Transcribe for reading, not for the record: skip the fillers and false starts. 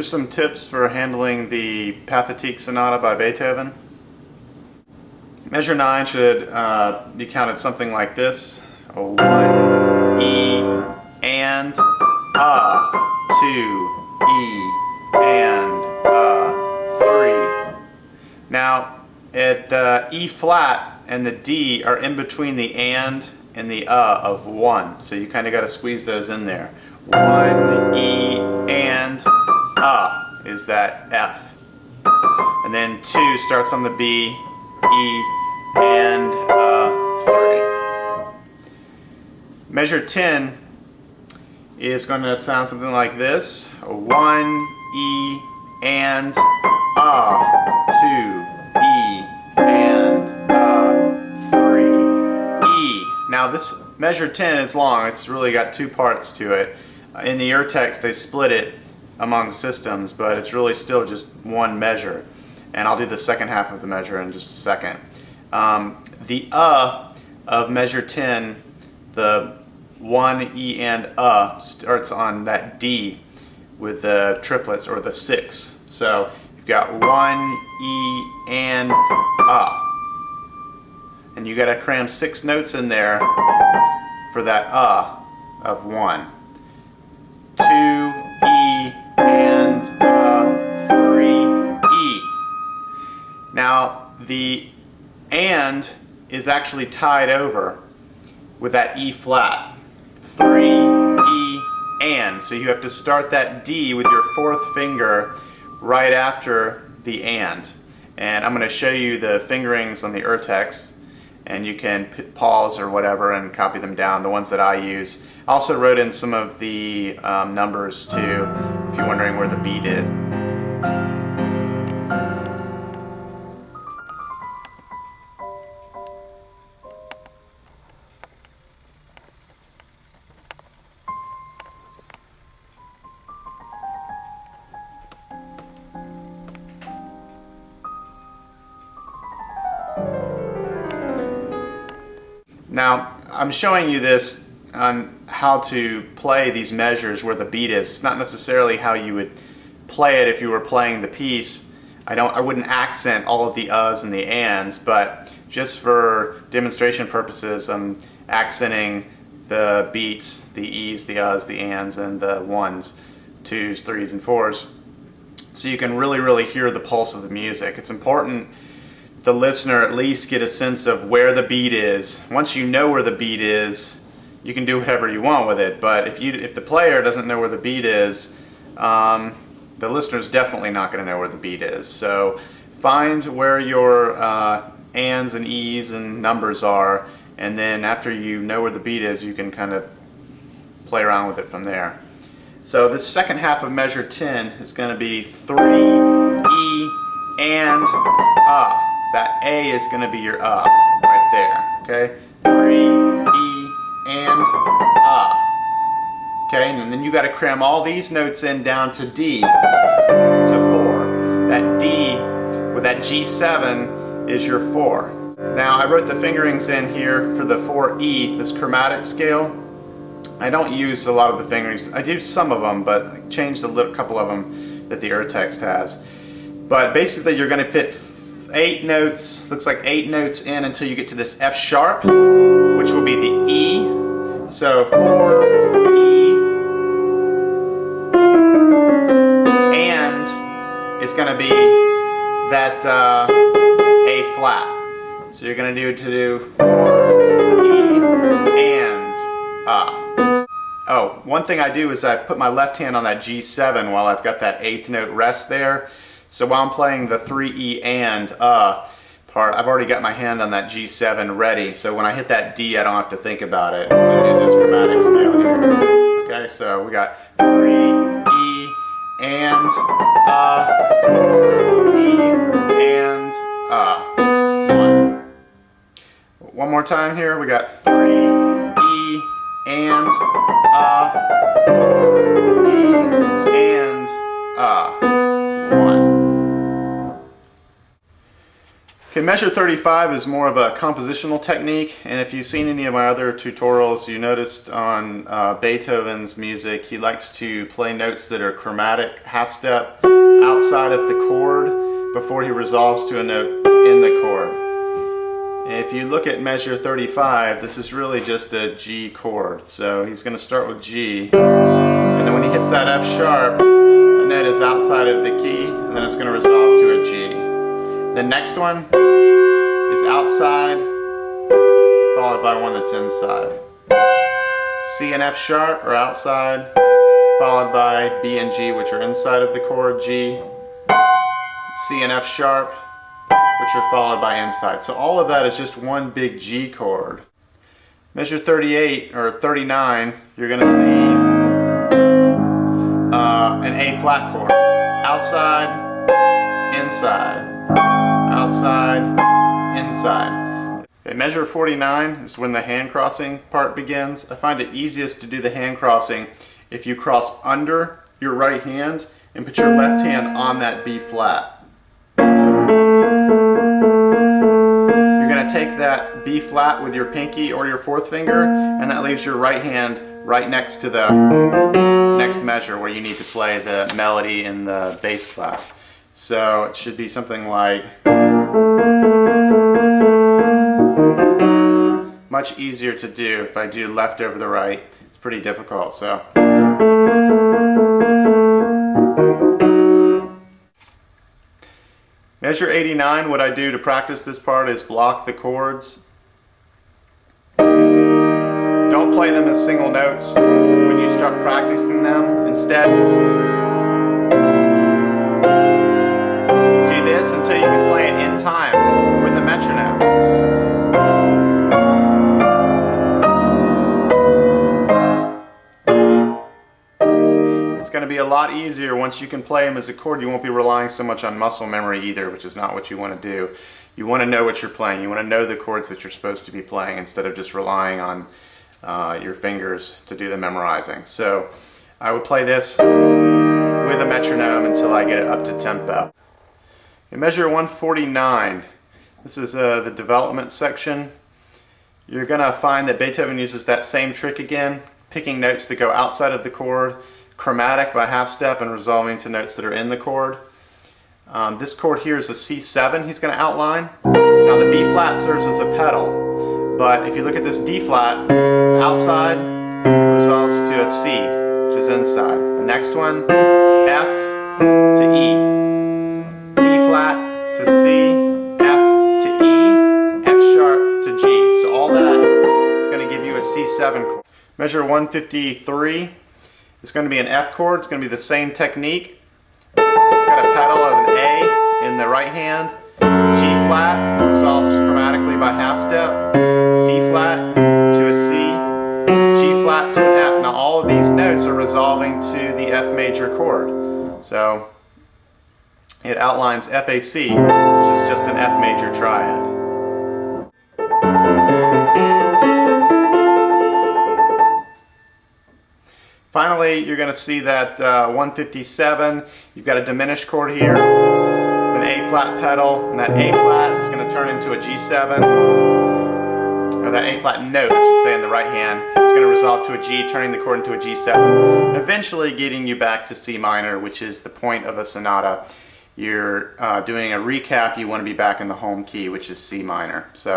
Here's some tips for handling the Pathetique sonata by Beethoven. Measure 9 should be counted something like this. 1, E, and, 2, E, and, 3. Now, the E flat and the D are in between the and the of 1. So you kind of got to squeeze those in there. 1, E, and, is that F. And then 2 starts on the B, E, and 3. Measure 10 is going to sound something like this. 1, E, and 2, E, and 3, E. Now this measure 10 is long. It's really got two parts to it. In the ear text they split it among systems, but it's really still just one measure. And I'll do the second half of the measure in just a second. The of measure 10, the 1, E, and starts on that D with the triplets or the 6. So you've got 1, E, and and you got to cram 6 notes in there for that of 1. 2, E, and 3, E. Now the and is actually tied over with that E flat. 3, E, and. So you have to start that D with your 4th finger right after the and. And I'm going to show you the fingerings on the ear text, and you can pause or whatever and copy them down, the ones that I use. I also wrote in some of the numbers too, if you're wondering where the beat is. Now, I'm showing you this on how to play these measures where the beat is. It's not necessarily how you would play it if you were playing the piece. I wouldn't accent all of the uhs and the ands, but just for demonstration purposes, I'm accenting the beats, the e's, the uhs, the ands, and the 1s, 2s, 3s, and 4s. So you can really hear the pulse of the music. It's important the listener at least get a sense of where the beat is. Once you know where the beat is, you can do whatever you want with it. But if the player doesn't know where the beat is, the listener's definitely not going to know where the beat is. So find where your ands and e's and numbers are, and then after you know where the beat is, you can kind of play around with it from there. So this second half of measure 10 is going to be 3, E, and That A is going to be your right there, okay? 3, E, and okay, and then you got to cram all these notes in down to D, to 4. That D with that G7 is your 4. Now I wrote the fingerings in here for the 4E, this chromatic scale. I don't use a lot of the fingerings. I do some of them, but I changed a couple of them that the ear text has. But basically you're going to fit 8 notes, looks like 8 notes in until you get to this F sharp, which will be the E. So 4, E, and is going to be that A flat. So you're going to do 4, E, and Oh, one thing I do is I put my left hand on that G7 while I've got that 8th note rest there. So while I'm playing the 3E and part, I've already got my hand on that G7 ready. So when I hit that D, I don't have to think about it. So do this chromatic scale here. Okay, so we got 3E and 4E and 1. One more time here. We got 3E and 4E and 1. Okay, measure 35 is more of a compositional technique, and if you've seen any of my other tutorials, you noticed on Beethoven's music, he likes to play notes that are chromatic, half step, outside of the chord before he resolves to a note in the chord. If you look at measure 35, this is really just a G chord. So he's going to start with G, and then when he hits that F sharp, the note is outside of the key, and then it's going to resolve to a G. The next one is outside, followed by one that's inside. C and F sharp are outside, followed by B and G, which are inside of the chord G. C and F sharp, which are followed by inside. So all of that is just one big G chord. Measure 38 or 39, you're going to see an A flat chord. Outside, inside. Outside, inside. Okay, measure 49 is when the hand crossing part begins. I find it easiest to do the hand crossing if you cross under your right hand and put your left hand on that B flat. You're going to take that B flat with your pinky or your fourth finger, and that leaves your right hand right next to the next measure where you need to play the melody in the bass clef. So it should be something like, much easier to do if I do left over the right. It's pretty difficult. So measure 89, what I do to practice this part is block the chords. Don't play them as single notes when you start practicing them. Instead, do this until you can play it in time with the metronome. It's going to be a lot easier once you can play them as a chord. You won't be relying so much on muscle memory either, which is not what you want to do. You want to know what you're playing. You want to know the chords that you're supposed to be playing instead of just relying on your fingers to do the memorizing. So I would play this with a metronome until I get it up to tempo. In measure 149, this is the development section. You're going to find that Beethoven uses that same trick again, picking notes that go outside of the chord, chromatic by half step, and resolving to notes that are in the chord. This chord here is a C7 he's going to outline. Now the B flat serves as a pedal, but if you look at this D flat, it's outside, resolves to a C, which is inside. The next one, F to E, D flat to C, F to E, F sharp to G. So all that is going to give you a C7 chord. Measure 153 is going to be an F chord. It's going to be the same technique. It's got a pedal of an A in the right hand. G flat resolves chromatically by half step. D flat to a C. G flat to an F. Now all of these notes are resolving to the F major chord. So it outlines FAC, which is just an F major triad. Finally, you're going to see that 157, you've got a diminished chord here, with an A flat pedal, and that A flat is going to turn into a G7, or that A flat note, I should say, in the right hand. It's going to resolve to a G, turning the chord into a G7, and eventually getting you back to C minor, which is the point of a sonata. You're doing a recap, you want to be back in the home key, which is C minor. So